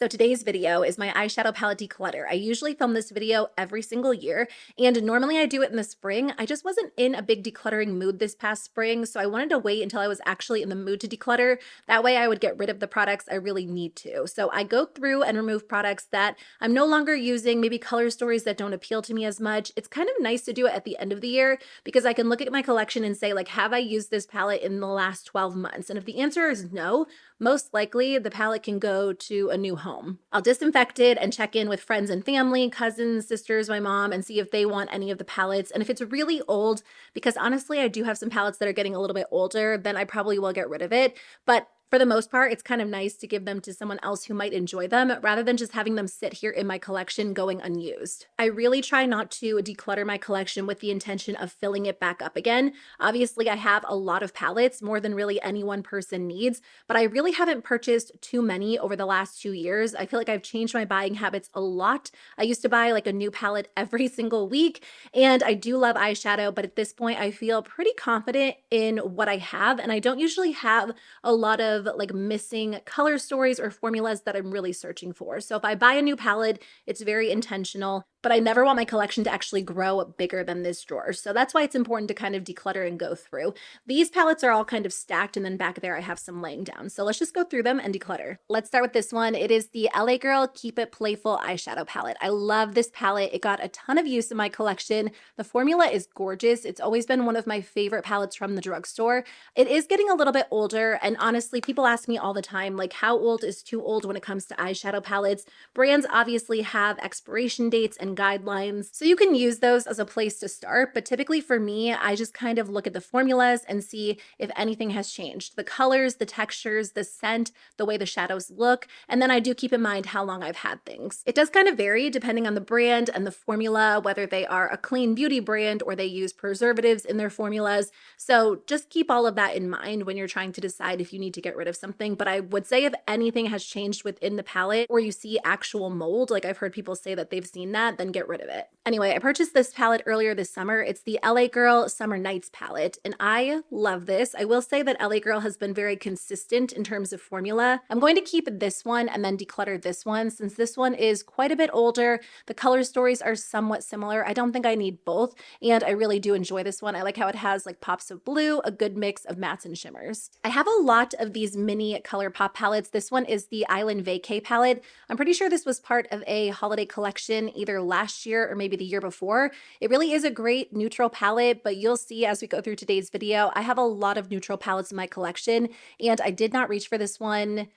So today's video is my eyeshadow palette declutter. I usually film this video every single year, and normally I do it in the spring. I just wasn't in a big decluttering mood this past spring, so I wanted to wait until I was actually in the mood to declutter. That way I would get rid of the products I really need to. So I go through and remove products that I'm no longer using, maybe color stories that don't appeal to me as much. It's kind of nice to do it at the end of the year because I can look at my collection and say, like, have I used this palette in the last 12 months? And if the answer is no, most likely the palette can go to a new home. I'll disinfect it and check in with friends and family, cousins, sisters, my mom, and see if they want any of the palettes. And if it's really old, because honestly, I do have some palettes that are getting a little bit older, then I probably will get rid of it. But for the most part, it's kind of nice to give them to someone else who might enjoy them rather than just having them sit here in my collection going unused. I really try not to declutter my collection with the intention of filling it back up again. Obviously, I have a lot of palettes, more than really any one person needs, but I really haven't purchased too many over the last 2 years. I feel like I've changed my buying habits a lot. I used to buy like a new palette every single week, and I do love eyeshadow, but at this point, I feel pretty confident in what I have, and I don't usually have a lot of like missing color stories or formulas that I'm really searching for. So if I buy a new palette, it's very intentional, but I never want my collection to actually grow bigger than this drawer. So that's why it's important to kind of declutter and go through. These palettes are all kind of stacked, and then back there I have some laying down. So let's just go through them and declutter. Let's start with this one. It is the LA Girl Keep It Playful eyeshadow palette. I love this palette. It got a ton of use in my collection. The formula is gorgeous. It's always been one of my favorite palettes from the drugstore. It is getting a little bit older, and honestly, people ask me all the time, like, how old is too old when it comes to eyeshadow palettes? Brands obviously have expiration dates and guidelines, so you can use those as a place to start. But typically for me, I just kind of look at the formulas and see if anything has changed. The colors, the textures, the scent, the way the shadows look, and then I do keep in mind how long I've had things. It does kind of vary depending on the brand and the formula, whether they are a clean beauty brand or they use preservatives in their formulas. So just keep all of that in mind when you're trying to decide if you need to get rid of something. But I would say if anything has changed within the palette or you see actual mold, like I've heard people say that they've seen that, then get rid of it. Anyway, I purchased this palette earlier this summer. It's the LA Girl Summer Nights palette, and I love this. I will say that LA Girl has been very consistent in terms of formula. I'm going to keep this one and then declutter this one since this one is quite a bit older. The color stories are somewhat similar. I don't think I need both, and I really do enjoy this one. I like how it has like pops of blue, a good mix of mattes and shimmers. I have a lot of these mini ColourPop palettes. This one is the Island Vacay palette. I'm pretty sure this was part of a holiday collection either last year or maybe the year before. It really is a great neutral palette, but you'll see as we go through today's video, I have a lot of neutral palettes in my collection, and I did not reach for this one.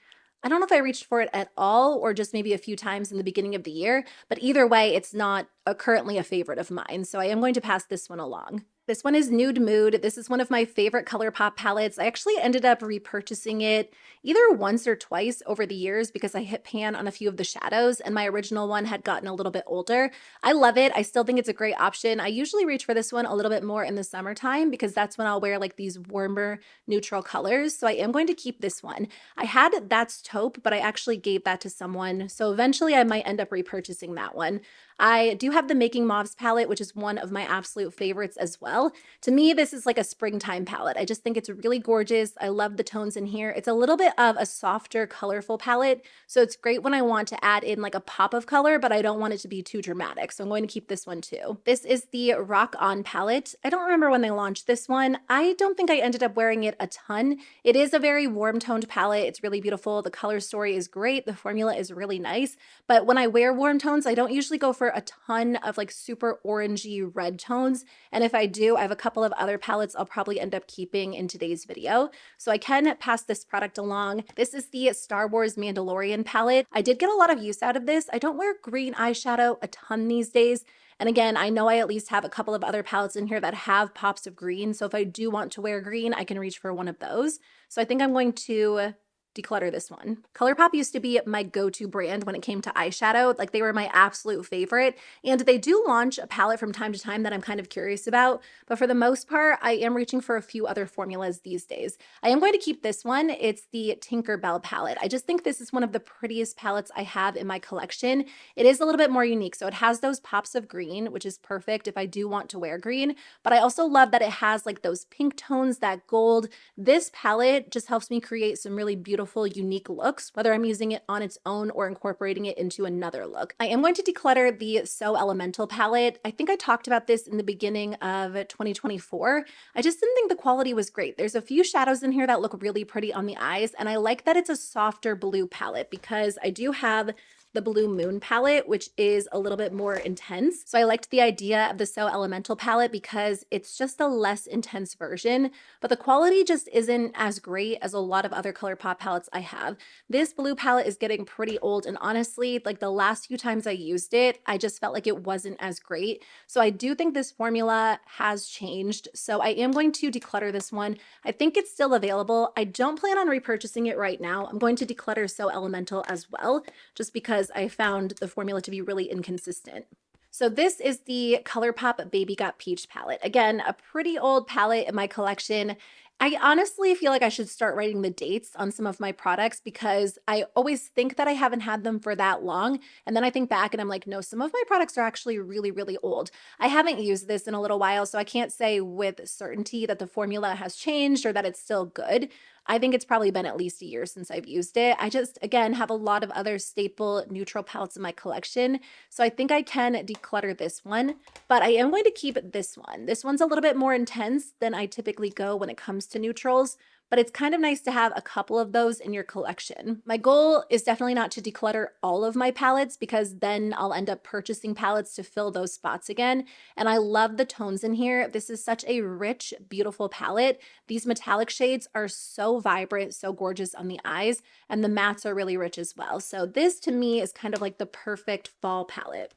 I don't know if I reached for it at all or just maybe a few times in the beginning of the year, but either way, it's not currently a favorite of mine, so I am going to pass this one along. This one is Nude Mood. This is one of my favorite ColourPop palettes. I actually ended up repurchasing it either once or twice over the years because I hit pan on a few of the shadows and my original one had gotten a little bit older. I love it. I still think it's a great option. I usually reach for this one a little bit more in the summertime because that's when I'll wear like these warmer neutral colors. So I am going to keep this one. I had That's Taupe, but I actually gave that to someone. So eventually I might end up repurchasing that one. I do have the Making Mauves palette, which is one of my absolute favorites as well. To me, this is like a springtime palette. I just think it's really gorgeous. I love the tones in here. It's a little bit of a softer, colorful palette, so it's great when I want to add in like a pop of color, but I don't want it to be too dramatic, so I'm going to keep this one too. This is the Rock On palette. I don't remember when they launched this one. I don't think I ended up wearing it a ton. It is a very warm-toned palette. It's really beautiful. The color story is great. The formula is really nice, but when I wear warm tones, I don't usually go for a ton of like super orangey red tones, and if I do, I have a couple of other palettes I'll probably end up keeping in today's video, so I can pass this product along. This is the Star Wars Mandalorian palette. I did get a lot of use out of this. I don't wear green eyeshadow a ton these days, and again, I know I at least have a couple of other palettes in here that have pops of green, so if I do want to wear green, I can reach for one of those. So I think I'm going to declutter this one. ColourPop used to be my go-to brand when it came to eyeshadow. Like, they were my absolute favorite, and they do launch a palette from time to time that I'm kind of curious about, but for the most part, I am reaching for a few other formulas these days. I am going to keep this one. It's the Tinkerbell palette. I just think this is one of the prettiest palettes I have in my collection. It is a little bit more unique, so it has those pops of green, which is perfect if I do want to wear green, but I also love that it has like those pink tones, that gold. This palette just helps me create some really beautiful beautiful, unique looks, whether I'm using it on its own or incorporating it into another look. I am going to declutter the So Elemental palette. I think I talked about this in the beginning of 2024. I just didn't think the quality was great. There's a few shadows in here that look really pretty on the eyes, and I like that it's a softer blue palette because I do have the Blue Moon palette, which is a little bit more intense. So I liked the idea of the So Elemental palette because it's just a less intense version, but the quality just isn't as great as a lot of other ColourPop palettes I have. This blue palette is getting pretty old, and honestly, like the last few times I used it, I just felt like it wasn't as great. So I do think this formula has changed. So I am going to declutter this one. I think it's still available. I don't plan on repurchasing it right now. I'm going to declutter So Elemental as well, just because I found the formula to be really inconsistent. So this is the ColourPop Baby Got Peach palette. Again, a pretty old palette in my collection. I honestly feel like I should start writing the dates on some of my products because I always think that I haven't had them for that long. And then I think back and I'm like, no, some of my products are actually really, really old. I haven't used this in a little while, so I can't say with certainty that the formula has changed or that it's still good. I think it's probably been at least a year since I've used it. I just, again, have a lot of other staple neutral palettes in my collection. So I think I can declutter this one, but I am going to keep this one. This one's a little bit more intense than I typically go when it comes to neutrals, but it's kind of nice to have a couple of those in your collection. My goal is definitely not to declutter all of my palettes because then I'll end up purchasing palettes to fill those spots again. And I love the tones in here. This is such a rich, beautiful palette. These metallic shades are so vibrant, so gorgeous on the eyes, and the mattes are really rich as well. So this to me is kind of like the perfect fall palette.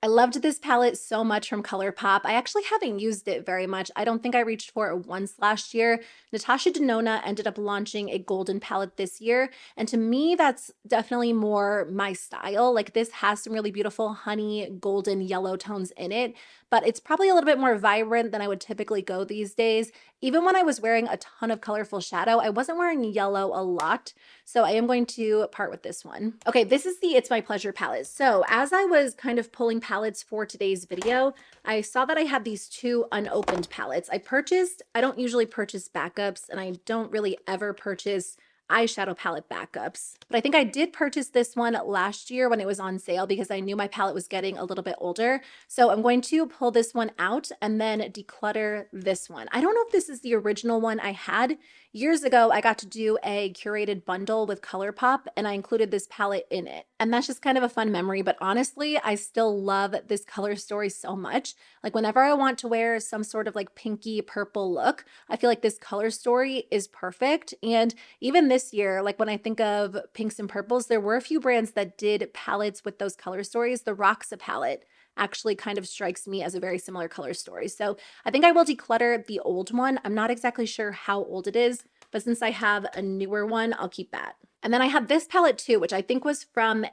I loved this palette so much from ColourPop. I actually haven't used it very much. I don't think I reached for it once last year. Natasha Denona ended up launching a golden palette this year, and to me, that's definitely more my style. Like this has some really beautiful honey, golden, yellow tones in it, but it's probably a little bit more vibrant than I would typically go these days. Even when I was wearing a ton of colorful shadow, I wasn't wearing yellow a lot, so I am going to part with this one. Okay, this is the It's My Pleasure palette. So as I was kind of pulling palettes for today's video, I saw that I had these two unopened palettes. I don't usually purchase backups, and I don't really ever purchase eyeshadow palette backups. But I think I did purchase this one last year when it was on sale because I knew my palette was getting a little bit older. So I'm going to pull this one out and then declutter this one. I don't know if this is the original one I had. Years ago, I got to do a curated bundle with ColourPop and I included this palette in it. And that's just kind of a fun memory, but honestly, I still love this color story so much. Like whenever I want to wear some sort of like pinky purple look, I feel like this color story is perfect. And even this year, like when I think of pinks and purples, there were a few brands that did palettes with those color stories. The Roxa palette actually kind of strikes me as a very similar color story. So I think I will declutter the old one. I'm not exactly sure how old it is, but since I have a newer one, I'll keep that. And then I have this palette too, which I think was from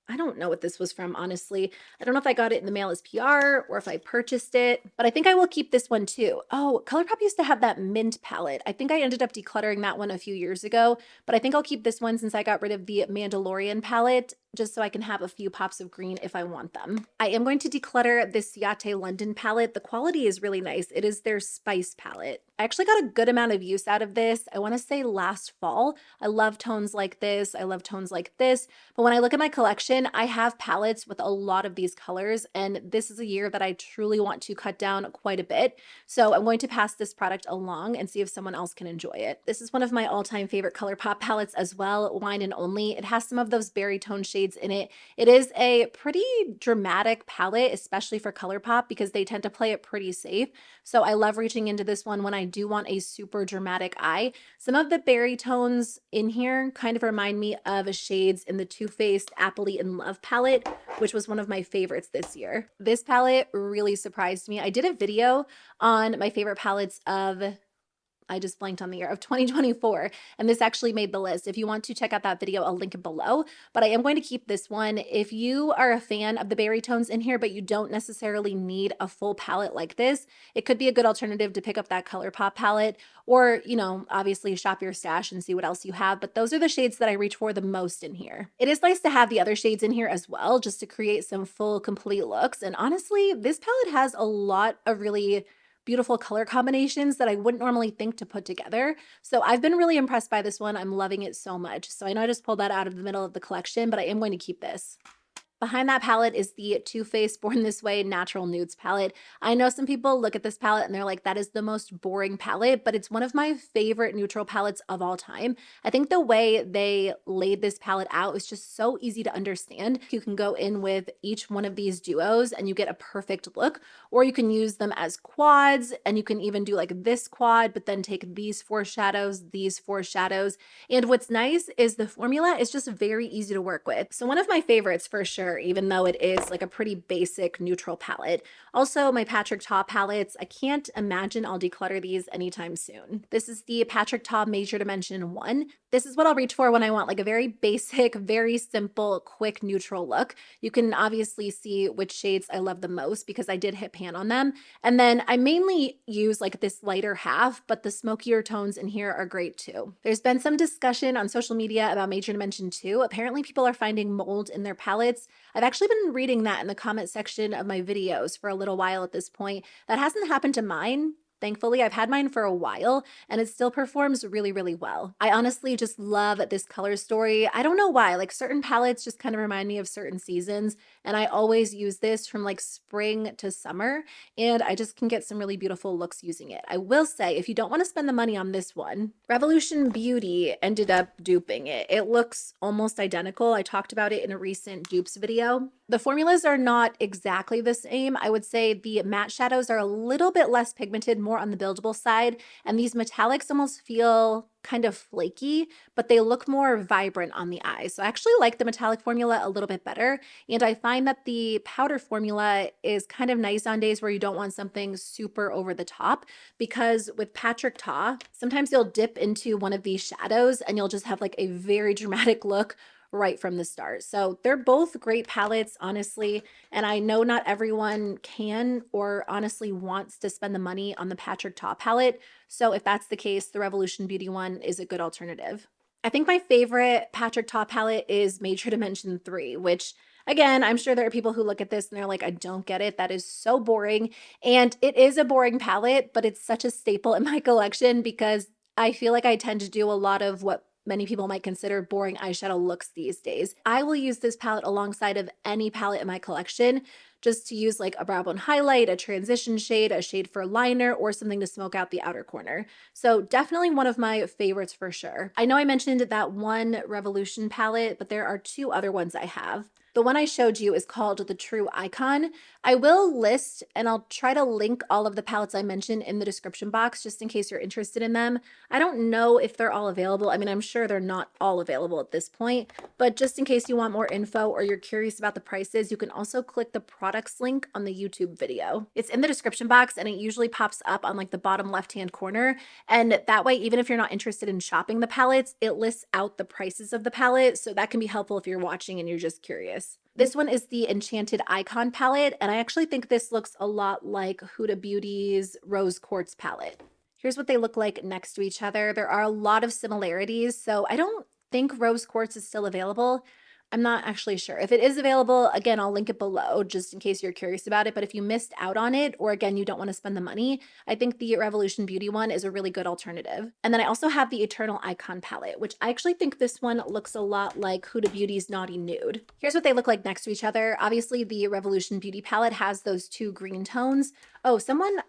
I don't know what this was from, honestly. I don't know if I got it in the mail as PR or if I purchased it, but I think I will keep this one too. Oh, ColourPop used to have that mint palette. I think I ended up decluttering that one a few years ago, but I think I'll keep this one since I got rid of the Mandalorian palette, just so I can have a few pops of green if I want them. I am going to declutter this Ciate London palette. The quality is really nice. It is their Spice palette. I actually got a good amount of use out of this. I want to say last fall. I love tones like this. I love tones like this. But when I look at my collection, I have palettes with a lot of these colors, and this is a year that I truly want to cut down quite a bit. So I'm going to pass this product along and see if someone else can enjoy it. This is one of my all-time favorite ColourPop palettes as well, Wine and Only. It has some of those berry tone shades in it. It is a pretty dramatic palette, especially for ColourPop, because they tend to play it pretty safe. So I love reaching into this one when I do want a super dramatic eye. Some of the berry tones in here kind of remind me of shades in the Too Faced Appley in Love palette, which was one of my favorites this year. This palette really surprised me. I did a video on my favorite palettes of I just blanked on the year of 2024, and this actually made the list. If you want to check out that video, I'll link it below, but I am going to keep this one. If you are a fan of the berry tones in here, but you don't necessarily need a full palette like this, it could be a good alternative to pick up that ColourPop palette, or, you know, obviously shop your stash and see what else you have, but those are the shades that I reach for the most in here. It is nice to have the other shades in here as well, just to create some full, complete looks, and honestly, this palette has a lot of really beautiful color combinations that I wouldn't normally think to put together. So I've been really impressed by this one. I'm loving it so much. So I know I just pulled that out of the middle of the collection, but I am going to keep this. Behind that palette is the Too Faced Born This Way Natural Nudes palette. I know some people look at this palette and they're like, that is the most boring palette, but it's one of my favorite neutral palettes of all time. I think the way they laid this palette out is just so easy to understand. You can go in with each one of these duos and you get a perfect look, or you can use them as quads, and you can even do like this quad, but then take these four shadows, these four shadows. And what's nice is the formula is just very easy to work with. So one of my favorites for sure, even though it is like a pretty basic neutral palette. Also, my Patrick Ta palettes, I can't imagine I'll declutter these anytime soon. This is the Patrick Ta Major Dimension 1. This is what I'll reach for when I want like a very basic, very simple, quick neutral look. You can obviously see which shades I love the most because I did hit pan on them. And then I mainly use like this lighter half, but the smokier tones in here are great too. There's been some discussion on social media about Major Dimension 2. Apparently people are finding mold in their palettes. I've actually been reading that in the comment section of my videos for a little while at this point. That hasn't happened to mine. Thankfully, I've had mine for a while and it still performs really, really well. I honestly just love this color story. I don't know why, like certain palettes just kind of remind me of certain seasons, and I always use this from like spring to summer, and I just can get some really beautiful looks using it. I will say, if you don't want to spend the money on this one, Revolution Beauty ended up duping it. It looks almost identical. I talked about it in a recent dupes video. The formulas are not exactly the same. I would say the matte shadows are a little bit less pigmented, more on the buildable side, and these metallics almost feel kind of flaky, but they look more vibrant on the eye. So I actually like the metallic formula a little bit better, and I find that the powder formula is kind of nice on days where you don't want something super over the top, because with Patrick Ta, sometimes you'll dip into one of these shadows and you'll just have like a very dramatic look right from the start. So they're both great palettes, honestly. And I know not everyone can or honestly wants to spend the money on the Patrick Ta palette. So if that's the case, the Revolution Beauty one is a good alternative. I think my favorite Patrick Ta palette is Major Dimension 3, which again, I'm sure there are people who look at this and they're like, I don't get it. That is so boring. And it is a boring palette, but it's such a staple in my collection because I feel like I tend to do a lot of what many people might consider boring eyeshadow looks these days. I will use this palette alongside of any palette in my collection just to use like a brow bone highlight, a transition shade, a shade for liner, or something to smoke out the outer corner. So definitely one of my favorites for sure. I know I mentioned that one Revolution palette, but there are two other ones I have. The one I showed you is called the True Icon. I will list and I'll try to link all of the palettes I mentioned in the description box just in case you're interested in them. I don't know if they're all available. I mean, I'm sure they're not all available at this point, but just in case you want more info or you're curious about the prices, you can also click the products link on the YouTube video. It's in the description box and it usually pops up on like the bottom left-hand corner. And that way, even if you're not interested in shopping the palettes, it lists out the prices of the palette. So that can be helpful if you're watching and you're just curious. This one is the Enchanted Icon palette, and I actually think this looks a lot like Huda Beauty's Rose Quartz palette. Here's what they look like next to each other. There are a lot of similarities, so I don't think Rose Quartz is still available. I'm not actually sure. If it is available, again, I'll link it below just in case you're curious about it. But if you missed out on it, or again, you don't want to spend the money, I think the Revolution Beauty one is a really good alternative. And then I also have the Eternal Icon palette, which I actually think this one looks a lot like Huda Beauty's Naughty Nude. Here's what they look like next to each other. Obviously, the Revolution Beauty palette has those two green tones. Oh,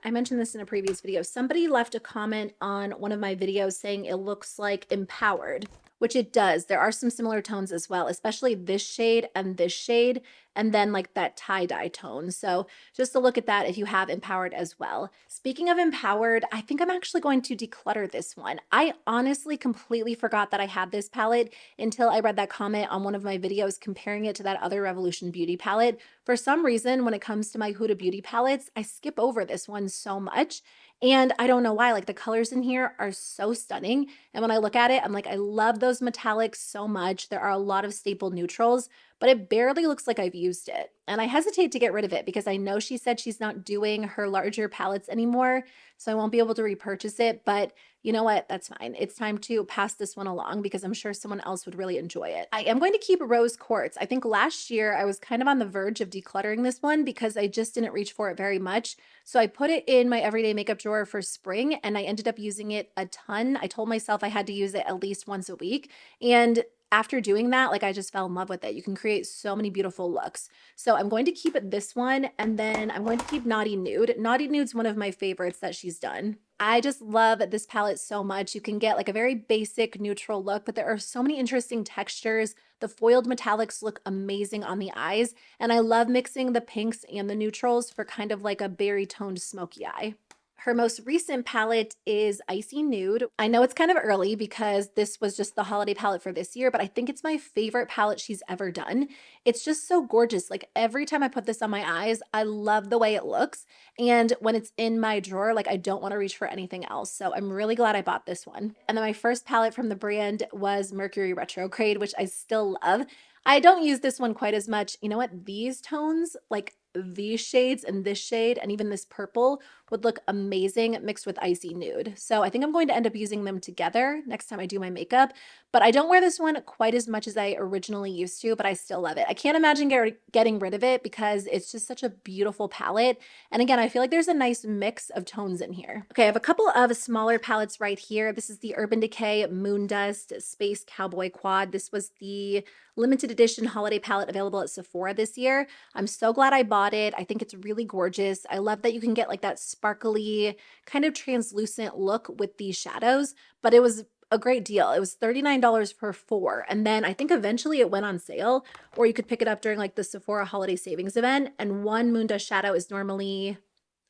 I mentioned this in a previous video. Somebody left a comment on one of my videos saying it looks like Empowered, which it does. There are some similar tones as well, especially this shade, and then like that tie-dye tone. So just to look at that if you have Empowered as well. Speaking of Empowered, I think I'm actually going to declutter this one. I honestly completely forgot that I had this palette until I read that comment on one of my videos comparing it to that other Revolution Beauty palette. For some reason, when it comes to my Huda Beauty palettes, I skip over this one so much. And I don't know why, like the colors in here are so stunning. And when I look at it, I'm like, I love those metallics so much. There are a lot of staple neutrals, but it barely looks like I've used it. And I hesitate to get rid of it because I know she said she's not doing her larger palettes anymore, so I won't be able to repurchase it, but you know what? That's fine. It's time to pass this one along because I'm sure someone else would really enjoy it. I am going to keep Rose Quartz. I think last year I was kind of on the verge of decluttering this one because I just didn't reach for it very much. So I put it in my everyday makeup drawer for spring and I ended up using it a ton. I told myself I had to use it at least once a week. And after doing that, like I just fell in love with it. You can create so many beautiful looks. So I'm going to keep it this one, and then I'm going to keep Naughty Nude. Naughty Nude's one of my favorites that she's done. I just love this palette so much. You can get like a very basic neutral look, but there are so many interesting textures. The foiled metallics look amazing on the eyes, and I love mixing the pinks and the neutrals for kind of like a berry toned smoky eye. Her most recent palette is Icy Nude. I know it's kind of early because this was just the holiday palette for this year, but I think it's my favorite palette she's ever done. It's just so gorgeous. Like every time I put this on my eyes, I love the way it looks. And when it's in my drawer, like I don't want to reach for anything else. So I'm really glad I bought this one. And then my first palette from the brand was Mercury Retrograde, which I still love. I don't use this one quite as much. You know what? These tones, like these shades and this shade and even this purple would look amazing mixed with Icy Nude. So I think I'm going to end up using them together next time I do my makeup, but I don't wear this one quite as much as I originally used to, but I still love it. I can't imagine getting rid of it because it's just such a beautiful palette. And again, I feel like there's a nice mix of tones in here. Okay, I have a couple of smaller palettes right here. This is the Urban Decay Moon Dust Space Cowboy Quad. This was the limited edition holiday palette available at Sephora this year. I'm so glad I bought it. I think it's really gorgeous. I love that you can get like that sparkly, kind of translucent look with these shadows, but it was a great deal. It was $39 for 4. And then I think eventually it went on sale, or you could pick it up during like the Sephora holiday savings event. And one Moon Dust shadow is normally,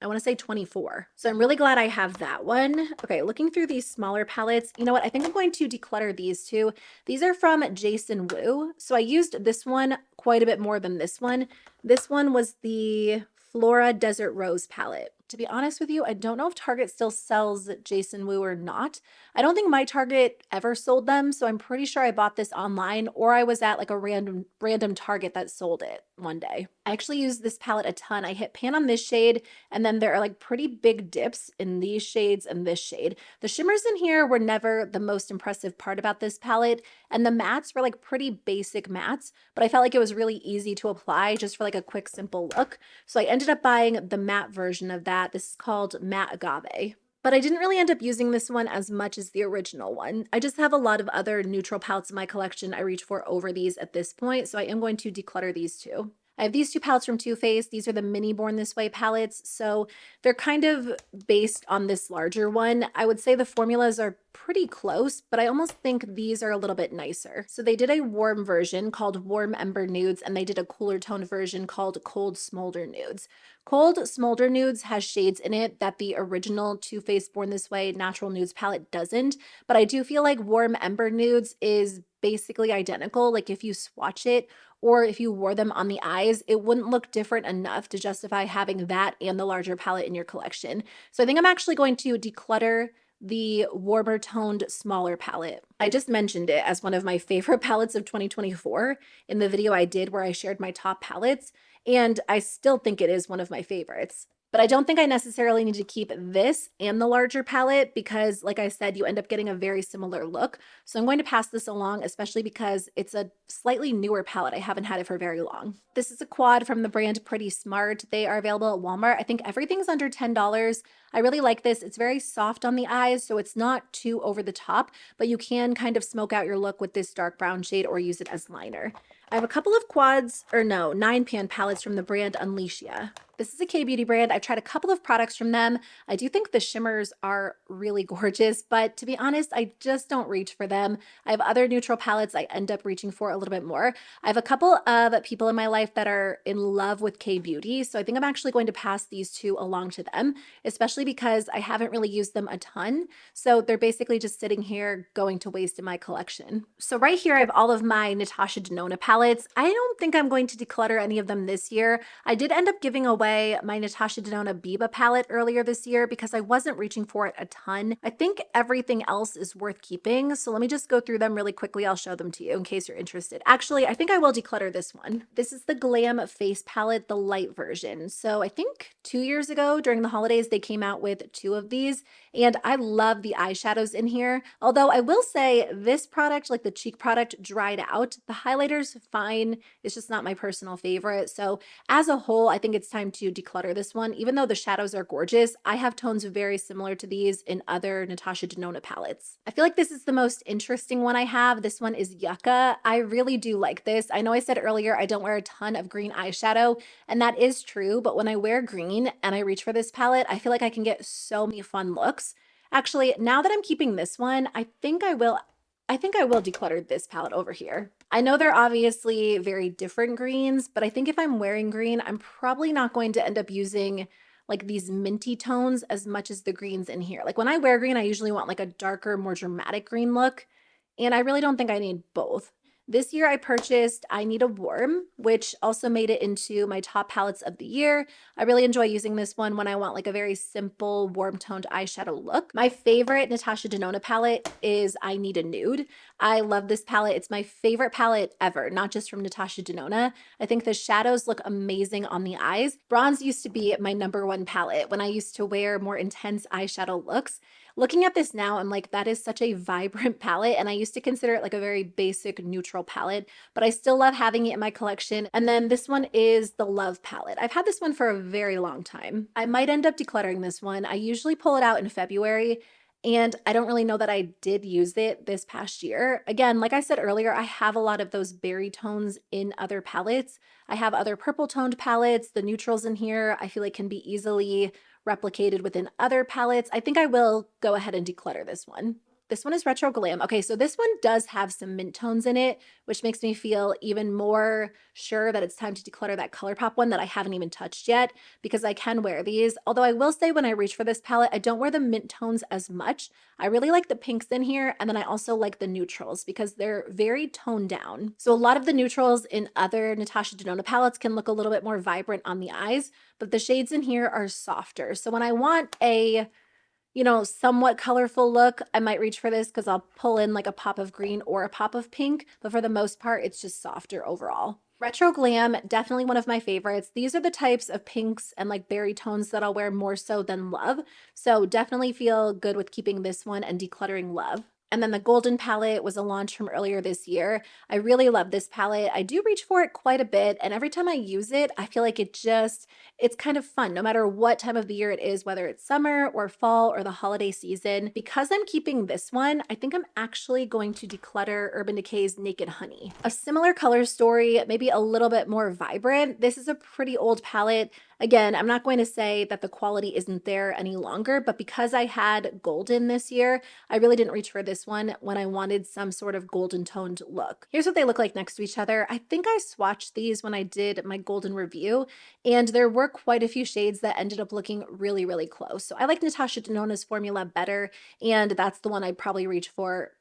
I want to say 24. So I'm really glad I have that one. Okay, looking through these smaller palettes, you know what? I think I'm going to declutter these two. These are from Jason Wu. So I used this one quite a bit more than this one. This one was the Flora Desert Rose palette. To be honest with you, I don't know if Target still sells Jason Wu or not. I don't think my Target ever sold them, so I'm pretty sure I bought this online or I was at like a random Target that sold it one day. I actually used this palette a ton. I hit pan on this shade, and then there are like pretty big dips in these shades and this shade. The shimmers in here were never the most impressive part about this palette, and the mattes were like pretty basic mattes, but I felt like it was really easy to apply just for like a quick, simple look. So I ended up buying the matte version of that. This is called Matte Agave. But I didn't really end up using this one as much as the original one. I just have a lot of other neutral palettes in my collection I reach for over these at this point, so I am going to declutter these two. I have these two palettes from Too Faced. These are the mini Born This Way palettes, so they're kind of based on this larger one. I would say the formulas are pretty close, but I almost think these are a little bit nicer. So they did a warm version called Warm Ember Nudes, and they did a cooler toned version called Cold Smolder Nudes. Cold Smolder Nudes has shades in it that the original Too Faced Born This Way Natural Nudes palette doesn't, but I do feel like Warm Ember Nudes is basically identical. Like if you swatch it or if you wore them on the eyes, it wouldn't look different enough to justify having that and the larger palette in your collection. So I think I'm actually going to declutter the warmer toned smaller palette. I just mentioned it as one of my favorite palettes of 2024 in the video I did where I shared my top palettes, and I still think it is one of my favorites. But I don't think I necessarily need to keep this and the larger palette because, like I said, you end up getting a very similar look. So I'm going to pass this along, especially because it's a slightly newer palette. I haven't had it for very long. This is a quad from the brand Pretty Smart. They are available at Walmart. I think everything's under $10. I really like this. It's very soft on the eyes, so it's not too over the top, but you can kind of smoke out your look with this dark brown shade or use it as liner. I have a couple of quads, or no, 9-pan palettes from the brand Unleashia. This is a K-beauty brand. I've tried a couple of products from them. I do think the shimmers are really gorgeous, but to be honest, I just don't reach for them. I have other neutral palettes I end up reaching for a little bit more. I have a couple of people in my life that are in love with K-beauty, so I think I'm actually going to pass these two along to them, especially because I haven't really used them a ton. So they're basically just sitting here going to waste in my collection. So right here, I have all of my Natasha Denona palettes. palettes. I don't think I'm going to declutter any of them this year. I did end up giving away my Natasha Denona Biba palette earlier this year because I wasn't reaching for it a ton. I think everything else is worth keeping, so let me just go through them really quickly. I'll show them to you in case you're interested. Actually, I think I will declutter this one. This is the Glam face palette, the light version. So I think 2 years ago during the holidays, they came out with 2 of these, and I love the eyeshadows in here. Although I will say this product, like the cheek product, dried out. The highlighter's fine. It's just not my personal favorite. So as a whole, I think it's time to declutter this one. Even though the shadows are gorgeous, I have tones very similar to these in other Natasha Denona palettes. I feel like this is the most interesting one I have. This one is Yucca. I really do like this. I know I said earlier I don't wear a ton of green eyeshadow, and that is true, but when I wear green and I reach for this palette, I feel like I can get so many fun looks. Actually, now that I'm keeping this one, I think I will declutter this palette over here. I know they're obviously very different greens, but I think if I'm wearing green, I'm probably not going to end up using like these minty tones as much as the greens in here. Like when I wear green, I usually want like a darker, more dramatic green look, and I really don't think I need both. This year I purchased I Need a Warm, which also made it into my top palettes of the year. I really enjoy using this one when I want like a very simple warm toned eyeshadow look. My favorite Natasha Denona palette is I Need a Nude. I love this palette. It's my favorite palette ever, not just from Natasha Denona. I think the shadows look amazing on the eyes. Bronze used to be my #1 palette when I used to wear more intense eyeshadow looks. Looking at this now, I'm like, that is such a vibrant palette, and I used to consider it like a very basic neutral palette, but I still love having it in my collection. And then this one is the Love palette. I've had this one for a very long time. I might end up decluttering this one. I usually pull it out in February, and I don't really know that I did use it this past year. Again, like I said earlier, I have a lot of those berry tones in other palettes. I have other purple toned palettes. The neutrals in here I feel like can be easily replicated within other palettes. I think I will go ahead and declutter this one. This one is Retro Glam. Okay, so this one does have some mint tones in it, which makes me feel even more sure that it's time to declutter that ColourPop one that I haven't even touched yet, because I can wear these. Although I will say when I reach for this palette, I don't wear the mint tones as much. I really like the pinks in here, and then I also like the neutrals because they're very toned down. So a lot of the neutrals in other Natasha Denona palettes can look a little bit more vibrant on the eyes, but the shades in here are softer. So when I want a somewhat colorful look, I might reach for this because I'll pull in like a pop of green or a pop of pink, but for the most part, it's just softer overall. Retro Glam, definitely one of my favorites. These are the types of pinks and like berry tones that I'll wear more so than Love. So definitely feel good with keeping this one and decluttering Love. And then the Golden palette was a launch from earlier this year. I really love this palette. I do reach for it quite a bit, and every time I use it, I feel like it's kind of fun, no matter what time of the year it is, whether it's summer or fall or the holiday season. Because I'm keeping this one, I think I'm actually going to declutter Urban Decay's Naked Honey. A similar color story, maybe a little bit more vibrant. This is a pretty old palette. Again, I'm not going to say that the quality isn't there any longer, but because I had golden this year, I really didn't reach for this one when I wanted some sort of golden toned look. Here's what they look like next to each other. I think I swatched these when I did my golden review, and there were quite a few shades that ended up looking really, really close. So I like Natasha Denona's formula better, and that's the one I'd probably reach for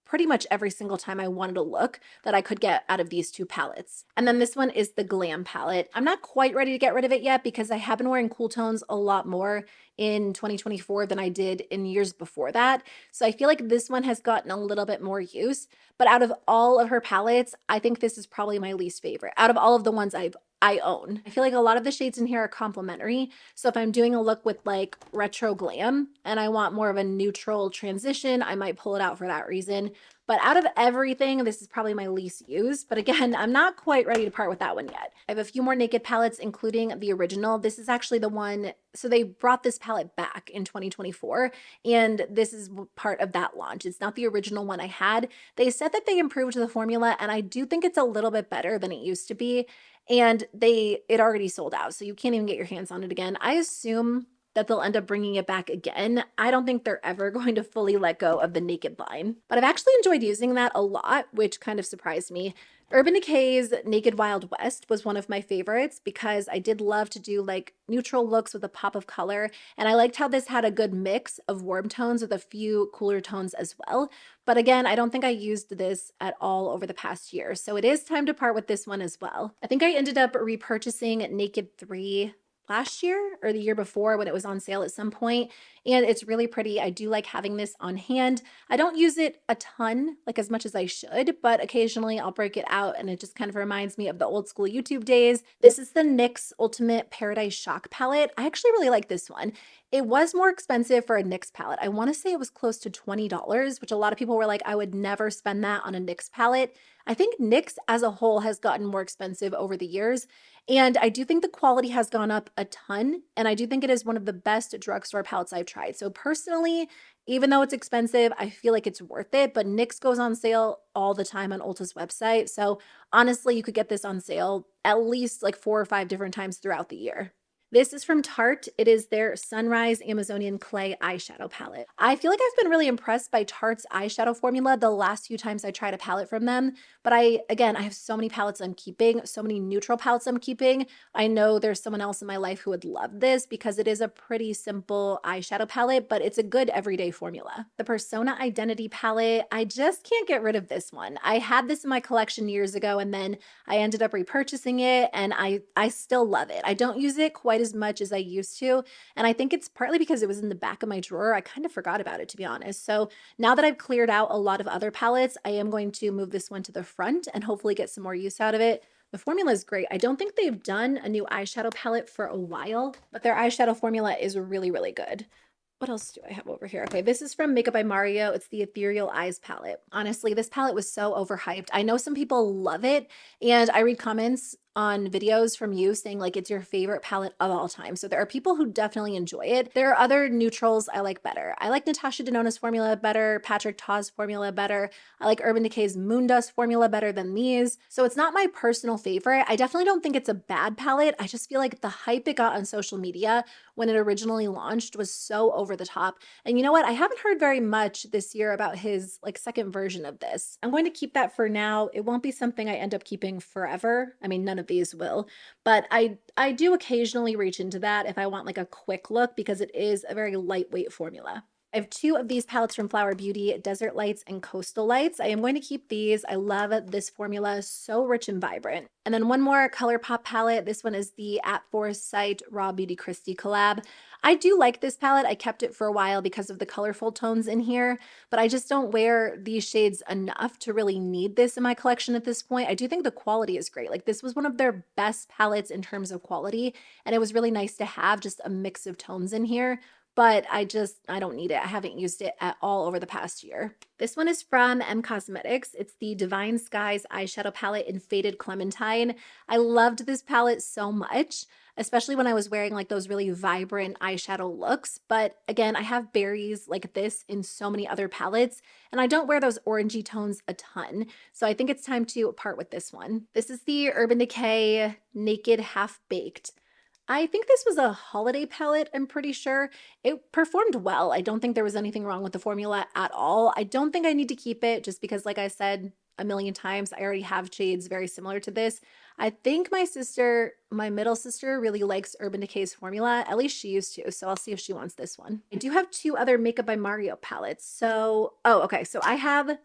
pretty much every single time I wanted a look that I could get out of these 2 palettes. And then this one is the Glam palette. I'm not quite ready to get rid of it yet because I have been wearing cool tones a lot more in 2024 than I did in years before that. So I feel like this one has gotten a little bit more use, but out of all of her palettes, I think this is probably my least favorite out of all of the ones I own. I feel like a lot of the shades in here are complementary. So if I'm doing a look with like Retro Glam and I want more of a neutral transition, I might pull it out for that reason. But out of everything, this is probably my least used. But again, I'm not quite ready to part with that one yet. I have a few more Naked palettes, including the original. This is actually the one, so they brought this palette back in 2024, and this is part of that launch. It's not the original one I had. They said that they improved the formula, and I do think it's a little bit better than it used to be. And it already sold out, so you can't even get your hands on it again. I assume that they'll end up bringing it back again. I don't think they're ever going to fully let go of the Naked line, but I've actually enjoyed using that a lot, which kind of surprised me. Urban Decay's Naked Wild West was one of my favorites because I did love to do like neutral looks with a pop of color. And I liked how this had a good mix of warm tones with a few cooler tones as well. But again, I don't think I used this at all over the past year. So it is time to part with this one as well. I think I ended up repurchasing Naked 3 last year or the year before when it was on sale at some point, and it's really pretty. I do like having this on hand. I don't use it a ton, like as much as I should, but occasionally I'll break it out and it just kind of reminds me of the old school YouTube days. This is the NYX Ultimate Paradise Shock palette. I actually really like this one. It was more expensive for a NYX palette. I want to say it was close to $20, which a lot of people were like, I would never spend that on a NYX palette. I think NYX as a whole has gotten more expensive over the years, and I do think the quality has gone up a ton, and I do think it is one of the best drugstore palettes I've tried. So personally, even though it's expensive, I feel like it's worth it, but NYX goes on sale all the time on Ulta's website. So honestly, you could get this on sale at least like 4 or 5 different times throughout the year. This is from Tarte. It is their Sunrise Amazonian Clay eyeshadow palette. I feel like I've been really impressed by Tarte's eyeshadow formula the last few times I tried a palette from them. But I have so many palettes I'm keeping, so many neutral palettes I'm keeping. I know there's someone else in my life who would love this because it is a pretty simple eyeshadow palette, but it's a good everyday formula. The Persona Identity palette, I just can't get rid of this one. I had this in my collection years ago and then I ended up repurchasing it, and I still love it. I don't use it quite as much as I used to, and I think it's partly because it was in the back of my drawer. I kind of forgot about it, to be honest. So now that I've cleared out a lot of other palettes, I am going to move this one to the front and hopefully get some more use out of it. The formula is great. I don't think they've done a new eyeshadow palette for a while, but their eyeshadow formula is really, really good. What else do I have over here? Okay, this is from Makeup by Mario. It's the Ethereal Eyes palette. Honestly, this palette was so overhyped. I know some people love it, and I read comments on videos from you saying like it's your favorite palette of all time. So there are people who definitely enjoy it. There are other neutrals I like better. I like Natasha Denona's formula better, Patrick Ta's formula better. I like Urban Decay's Moondust formula better than these. So it's not my personal favorite. I definitely don't think it's a bad palette. I just feel like the hype it got on social media when it originally launched was so over the top. And you know what? I haven't heard very much this year about his like second version of this. I'm going to keep that for now. It won't be something I end up keeping forever. I mean, none of these will, but I do occasionally reach into that if I want like a quick look because it is a very lightweight formula. I have 2 of these palettes from Flower Beauty, Desert Lights and Coastal Lights. I am going to keep these. I love this formula, so rich and vibrant. And then one more ColourPop palette. This one is the At Foresight Raw Beauty Christie collab. I do like this palette. I kept it for a while because of the colorful tones in here, but I just don't wear these shades enough to really need this in my collection at this point. I do think the quality is great. Like this was one of their best palettes in terms of quality, and it was really nice to have just a mix of tones in here. But I don't need it. I haven't used it at all over the past year. This one is from M Cosmetics. It's the Divine Skies eyeshadow palette in Faded Clementine. I loved this palette so much, especially when I was wearing like those really vibrant eyeshadow looks. But again, I have berries like this in so many other palettes, and I don't wear those orangey tones a ton. So I think it's time to part with this one. This is the Urban Decay Naked Half Baked. I think this was a holiday palette, I'm pretty sure. It performed well. I don't think there was anything wrong with the formula at all. I don't think I need to keep it just because, like I said a million times, I already have shades very similar to this. I think my middle sister really likes Urban Decay's formula. At least she used to, so I'll see if she wants this one. I do have 2 other Makeup by Mario palettes. So, oh, okay, so I have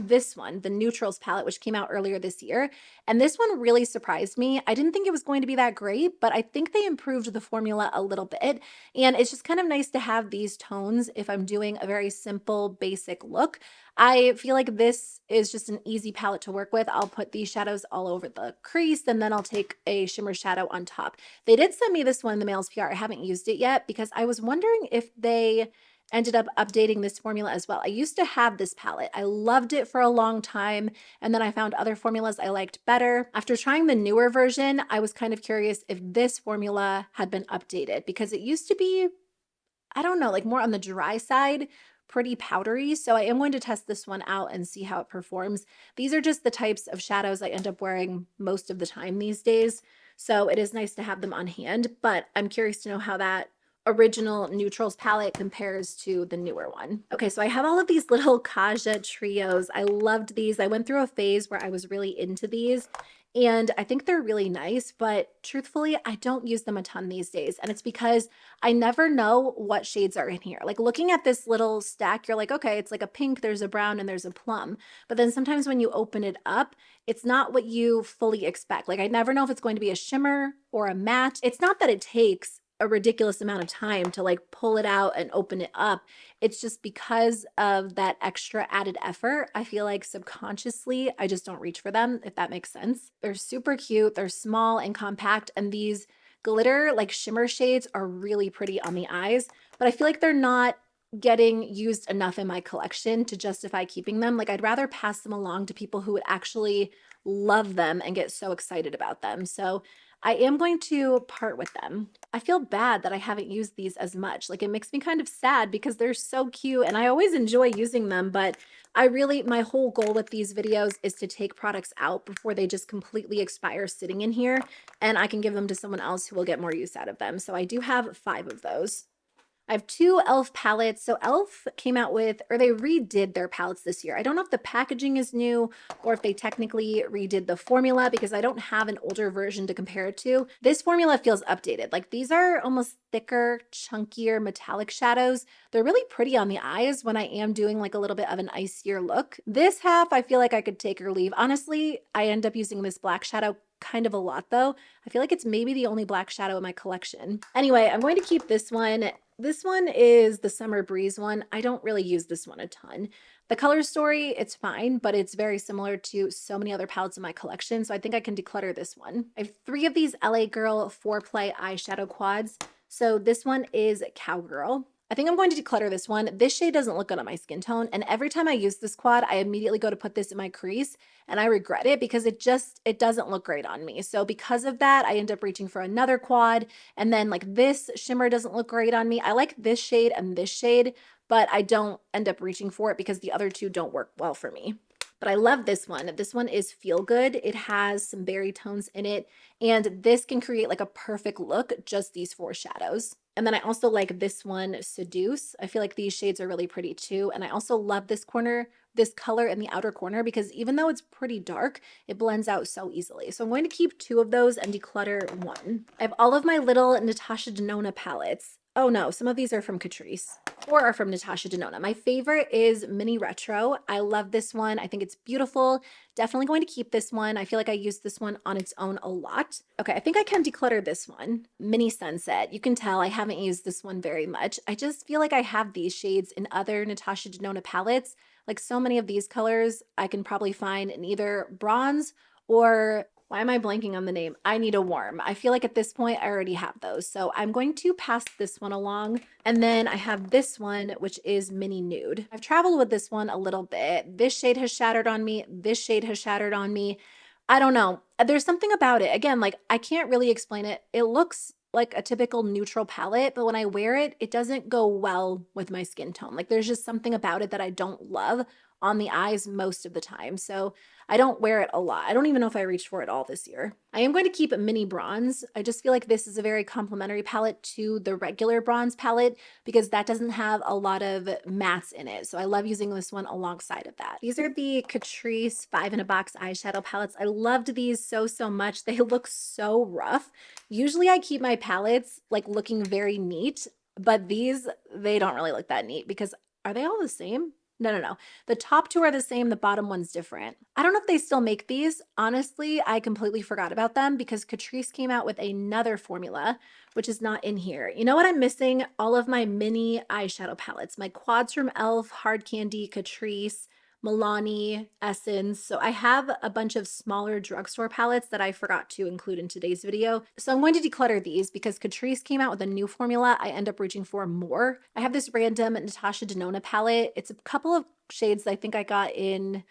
this one, the Neutrals palette, which came out earlier this year. And this one really surprised me. I didn't think it was going to be that great, but I think they improved the formula a little bit. And it's just kind of nice to have these tones if I'm doing a very simple, basic look. I feel like this is just an easy palette to work with. I'll put these shadows all over the crease, and then I'll take a shimmer shadow on top. They did send me this one in the mail's PR. I haven't used it yet because I was wondering if they ended up updating this formula as well. I used to have this palette. I loved it for a long time, and then I found other formulas I liked better. After trying the newer version, I was kind of curious if this formula had been updated because it used to be, I don't know, like more on the dry side, pretty powdery. So I am going to test this one out and see how it performs. These are just the types of shadows I end up wearing most of the time these days. So it is nice to have them on hand, but I'm curious to know how that original neutrals palette compares to the newer one. Okay, so I have all of these little Kaja Trios. I loved these. I went through a phase where I was really into these, and I think they're really nice, but truthfully, I don't use them a ton these days. And it's because I never know what shades are in here. Like looking at this little stack, you're like, okay, it's like a pink, there's a brown, and there's a plum. But then sometimes when you open it up, it's not what you fully expect. Like I never know if it's going to be a shimmer or a matte. It's not that it takes a ridiculous amount of time to like pull it out and open it up. It's just because of that extra added effort, I feel like subconsciously I just don't reach for them, if that makes sense. They're super cute, they're small and compact, and these glitter like shimmer shades are really pretty on the eyes, but I feel like they're not getting used enough in my collection to justify keeping them. Like I'd rather pass them along to people who would actually love them and get so excited about them. So I am going to part with them. I feel bad that I haven't used these as much. Like it makes me kind of sad because they're so cute and I always enjoy using them, but my whole goal with these videos is to take products out before they just completely expire sitting in here, and I can give them to someone else who will get more use out of them. So I do have 5 of those. I have 2 e.l.f. palettes. So e.l.f. came out with, or they redid their palettes this year. I don't know if the packaging is new or if they technically redid the formula because I don't have an older version to compare it to. This formula feels updated. Like these are almost thicker, chunkier, metallic shadows. They're really pretty on the eyes when I am doing like a little bit of an icier look. This half, I feel like I could take or leave. Honestly, I end up using this black shadow kind of a lot though. I feel like it's maybe the only black shadow in my collection. Anyway, I'm going to keep this one. This one is the Summer Breeze one. I don't really use this one a ton. The color story, it's fine, but it's very similar to so many other palettes in my collection, so I think I can declutter this one. I have 3 of these LA Girl 4-play eyeshadow quads. So this one is Cowgirl. I think I'm going to declutter this one. This shade doesn't look good on my skin tone, and every time I use this quad, I immediately go to put this in my crease, and I regret it because it doesn't look great on me. So because of that, I end up reaching for another quad, and then like this shimmer doesn't look great on me. I like this shade and this shade, but I don't end up reaching for it because the other 2 don't work well for me. But I love this one. This one is Feel Good. It has some berry tones in it, and this can create like a perfect look, just these 4 shadows. And then I also like this one, Seduce. I feel like these shades are really pretty too. And I also love this color in the outer corner because even though it's pretty dark, it blends out so easily. So I'm going to keep 2 of those and declutter 1. I have all of my little Natasha Denona palettes. Oh no, some of these are from Catrice. 4 are from Natasha Denona. My favorite is Mini Retro. I love this one. I think it's beautiful. Definitely going to keep this one. I feel like I use this one on its own a lot. Okay, I think I can declutter this one. Mini Sunset. You can tell I haven't used this one very much. I just feel like I have these shades in other Natasha Denona palettes. Like so many of these colors I can probably find in either bronze or, why am I blanking on the name? I Need a Warm. I feel like at this point I already have those. So I'm going to pass this one along. And then I have this one, which is Mini Nude. I've traveled with this one a little bit. This shade has shattered on me. This shade has shattered on me. I don't know. There's something about it. Again, like I can't really explain it. It looks like a typical neutral palette, but when I wear it, it doesn't go well with my skin tone. Like there's just something about it that I don't love on the eyes most of the time. So I don't wear it a lot. I don't even know if I reached for it all this year. I am going to keep Mini Bronze. I just feel like this is a very complementary palette to the regular bronze palette because that doesn't have a lot of mattes in it. So I love using this one alongside of that. These are the Catrice 5-in-a-box eyeshadow palettes. I loved these so much. They look so rough. Usually I keep my palettes like looking very neat, but these, they don't really look that neat because are they all the same? No. The top 2 are the same. The bottom one's different. I don't know if they still make these. Honestly, I completely forgot about them because Catrice came out with another formula, which is not in here. You know what I'm missing? All of my mini eyeshadow palettes. My quads from e.l.f., Hard Candy, Catrice, Milani, Essence. So I have a bunch of smaller drugstore palettes that I forgot to include in today's video. So I'm going to declutter these because Catrice came out with a new formula. I end up reaching for more. I have this random Natasha Denona palette. It's a couple of shades I think I got in,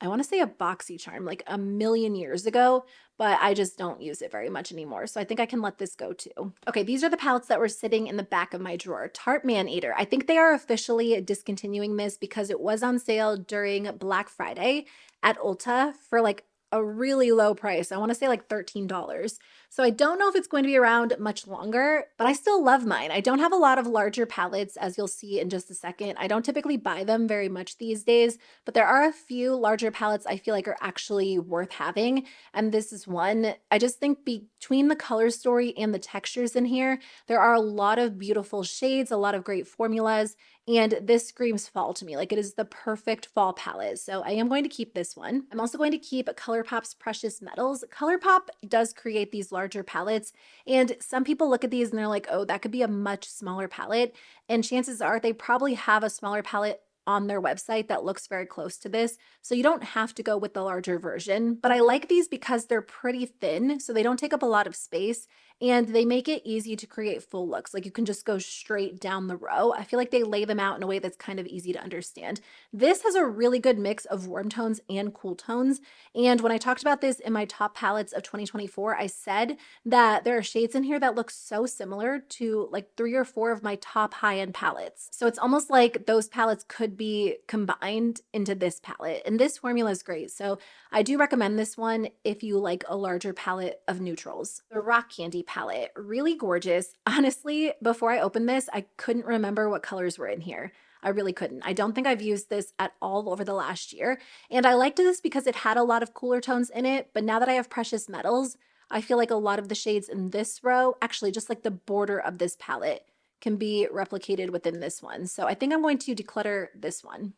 I want to say a BoxyCharm like a million years ago, but I just don't use it very much anymore. So I think I can let this go too. Okay, these are the palettes that were sitting in the back of my drawer. Tarte Maneater. I think they are officially discontinuing this because it was on sale during Black Friday at Ulta for like a really low price. I want to say like $13. So I don't know if it's going to be around much longer, but I still love mine. I don't have a lot of larger palettes, as you'll see in just a second. I don't typically buy them very much these days, but there are a few larger palettes I feel like are actually worth having. And this is one. I just think between the color story and the textures in here, there are a lot of beautiful shades, a lot of great formulas, and this screams fall to me. Like, it is the perfect fall palette. So I am going to keep this one. I'm also going to keep ColourPop's Precious Metals. ColourPop does create these larger palettes, and some people look at these and they're like, oh, that could be a much smaller palette. And chances are they probably have a smaller palette on their website that looks very close to this. So you don't have to go with the larger version. But I like these because they're pretty thin, so they don't take up a lot of space, and they make it easy to create full looks. Like, you can just go straight down the row. I feel like they lay them out in a way that's kind of easy to understand. This has a really good mix of warm tones and cool tones. And when I talked about this in my top palettes of 2024, I said that there are shades in here that look so similar to like 3 or 4 of my top high-end palettes. So it's almost like those palettes could be combined into this palette. And this formula is great. So I do recommend this one if you like a larger palette of neutrals. The Rock Candy palette, really gorgeous. Honestly, before I opened this, I couldn't remember what colors were in here. I really couldn't. I don't think I've used this at all over the last year. And I liked this because it had a lot of cooler tones in it. But now that I have Precious Metals, I feel like a lot of the shades in this row, actually just like the border of this palette, can be replicated within this one. So I think I'm going to declutter this one.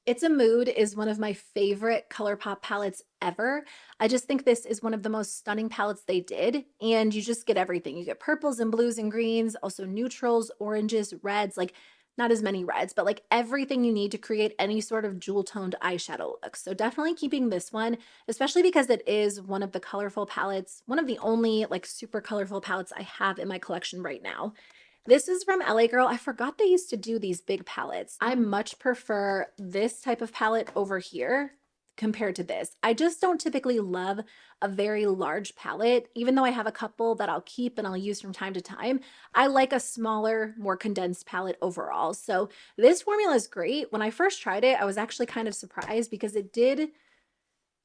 It's a Mood is one of my favorite ColourPop palettes ever. I just think this is one of the most stunning palettes they did, and you just get everything. You get purples and blues and greens, also neutrals, oranges, reds, like not as many reds, but like everything you need to create any sort of jewel toned eyeshadow look. So definitely keeping this one, especially because it is one of the colorful palettes, one of the only like super colorful palettes I have in my collection right now. This is from LA Girl. I forgot they used to do these big palettes. I much prefer this type of palette over here compared to this. I just don't typically love a very large palette, even though I have a couple that I'll keep and I'll use from time to time. I like a smaller, more condensed palette overall. So this formula is great. When I first tried it, I was actually kind of surprised because it did.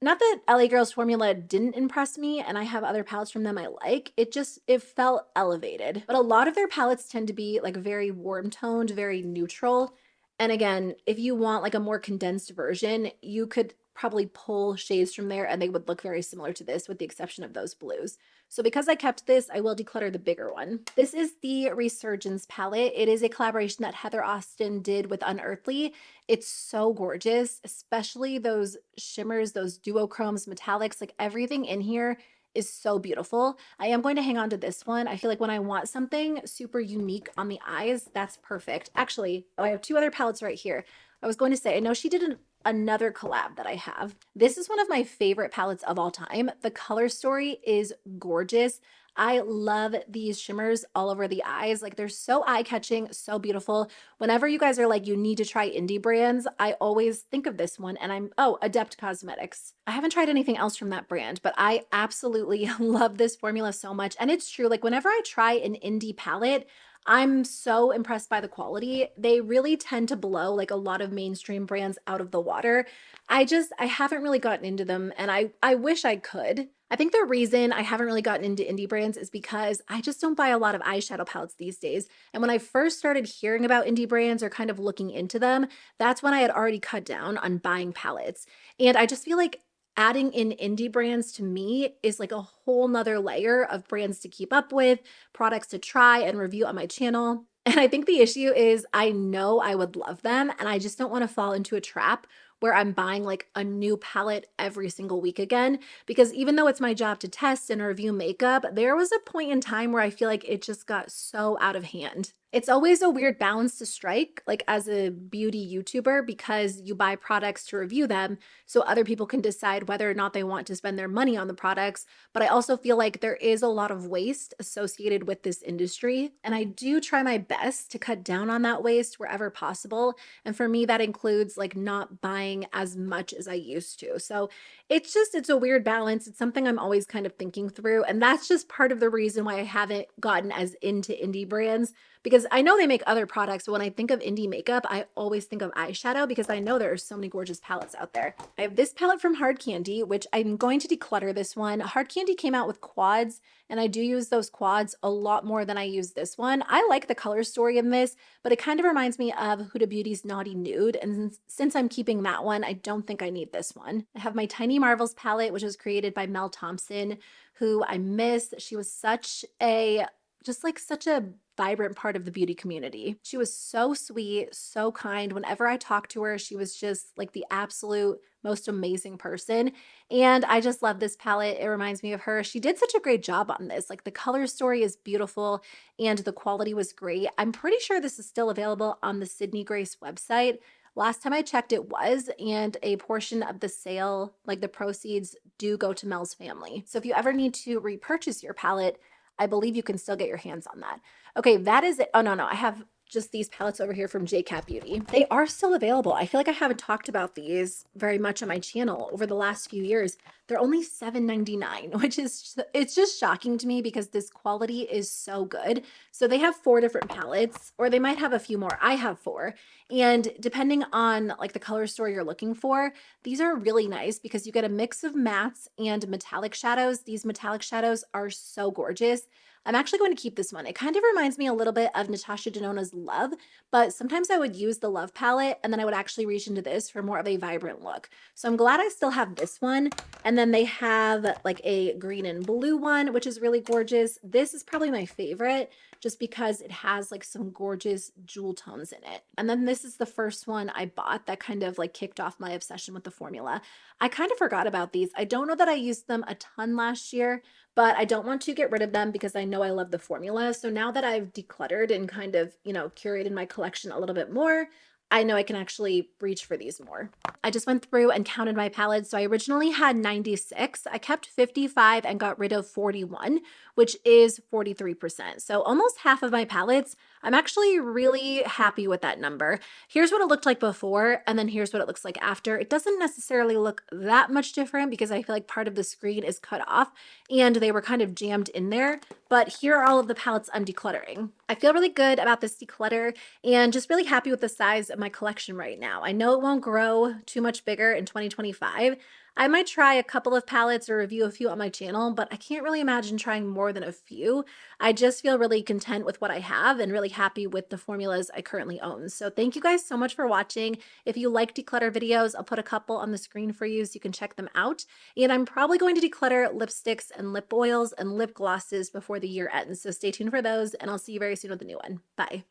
Not that LA Girl's formula didn't impress me, and I have other palettes from them I like, it felt elevated. But a lot of their palettes tend to be like very warm toned, very neutral. And again, if you want like a more condensed version, you could probably pull shades from there and they would look very similar to this with the exception of those blues. So because I kept this, I will declutter the bigger one. This is the Resurgence palette. It is a collaboration that Heather Austin did with Unearthly. It's so gorgeous, especially those shimmers, those duochromes, metallics, like everything in here is so beautiful. I am going to hang on to this one. I feel like when I want something super unique on the eyes, that's perfect. Actually, I have 2 other palettes right here. I was going to say, I know she did another collab that I have. This is one of my favorite palettes of all time. The color story is gorgeous. I love these shimmers all over the eyes. Like, they're so eye-catching, so beautiful. Whenever you guys are like, you need to try indie brands, I always think of this one, and Adept Cosmetics. I haven't tried anything else from that brand, but I absolutely love this formula so much. And it's true, like whenever I try an indie palette, I'm so impressed by the quality. They really tend to blow like a lot of mainstream brands out of the water. I haven't really gotten into them, and I wish I could. I think the reason I haven't really gotten into indie brands is because I just don't buy a lot of eyeshadow palettes these days. And when I first started hearing about indie brands or kind of looking into them, that's when I had already cut down on buying palettes. And I just feel like adding in indie brands to me is like a whole nother layer of brands to keep up with, products to try and review on my channel. And I think the issue is I know I would love them, and I just don't want to fall into a trap where I'm buying like a new palette every single week again. Because even though it's my job to test and review makeup, there was a point in time where I feel like it just got so out of hand. It's always a weird balance to strike, like as a beauty YouTuber, because you buy products to review them so other people can decide whether or not they want to spend their money on the products. But I also feel like there is a lot of waste associated with this industry. And I do try my best to cut down on that waste wherever possible. And for me, that includes like not buying as much as I used to. So it's a weird balance. It's something I'm always kind of thinking through. And that's just part of the reason why I haven't gotten as into indie brands, because because I know they make other products, but when I think of indie makeup, I always think of eyeshadow because I know there are so many gorgeous palettes out there. I have this palette from Hard Candy, which I'm going to declutter this one. Hard Candy came out with quads, and I do use those quads a lot more than I use this one. I like the color story in this, but it kind of reminds me of Huda Beauty's Naughty Nude, and since I'm keeping that one, I don't think I need this one. I have my Tiny Marvels palette, which was created by Mel Thompson, who I miss. She was such a vibrant part of the beauty community. She was so sweet, so kind. Whenever I talked to her, she was just like the absolute most amazing person. And I just love this palette. It reminds me of her. She did such a great job on this. Like the color story is beautiful and the quality was great. I'm pretty sure this is still available on the Sydney Grace website. Last time I checked, it was, and a portion of the sale, like the proceeds, do go to Mel's family. So if you ever need to repurchase your palette, I believe you can still get your hands on that. Okay, that is it. Oh, no, I have just these palettes over here from JCat Beauty. They are still available. I feel like I haven't talked about these very much on my channel over the last few years. They're only $7.99, which is, it's just shocking to me because this quality is so good. So they have 4 different palettes, or they might have a few more. I have 4. And depending on like the color story you're looking for, these are really nice because you get a mix of mattes and metallic shadows. These metallic shadows are so gorgeous. I'm actually going to keep this one. It kind of reminds me a little bit of Natasha Denona's Love, but sometimes I would use the Love palette and then I would actually reach into this for more of a vibrant look. So I'm glad I still have this one. And then they have like a green and blue one, which is really gorgeous. This is probably my favorite just because it has like some gorgeous jewel tones in it. And then this is the first one I bought that kind of like kicked off my obsession with the formula. I kind of forgot about these. I don't know that I used them a ton last year, but I don't want to get rid of them because I know I love the formula. So now that I've decluttered and kind of, curated my collection a little bit more, I know I can actually reach for these more. I just went through and counted my palettes. So I originally had 96. I kept 55 and got rid of 41, which is 43%. So almost half of my palettes. I'm actually really happy with that number. Here's what it looked like before, and then here's what it looks like after. It doesn't necessarily look that much different because I feel like part of the screen is cut off and they were kind of jammed in there. But here are all of the palettes I'm decluttering. I feel really good about this declutter and just really happy with the size of my collection right now. I know it won't grow too much bigger in 2025. I might try a couple of palettes or review a few on my channel, but I can't really imagine trying more than a few. I just feel really content with what I have and really happy with the formulas I currently own. So thank you guys so much for watching. If you like declutter videos, I'll put a couple on the screen for you so you can check them out. And I'm probably going to declutter lipsticks and lip oils and lip glosses before the year ends. So stay tuned for those, and I'll see you very soon with a new one. Bye.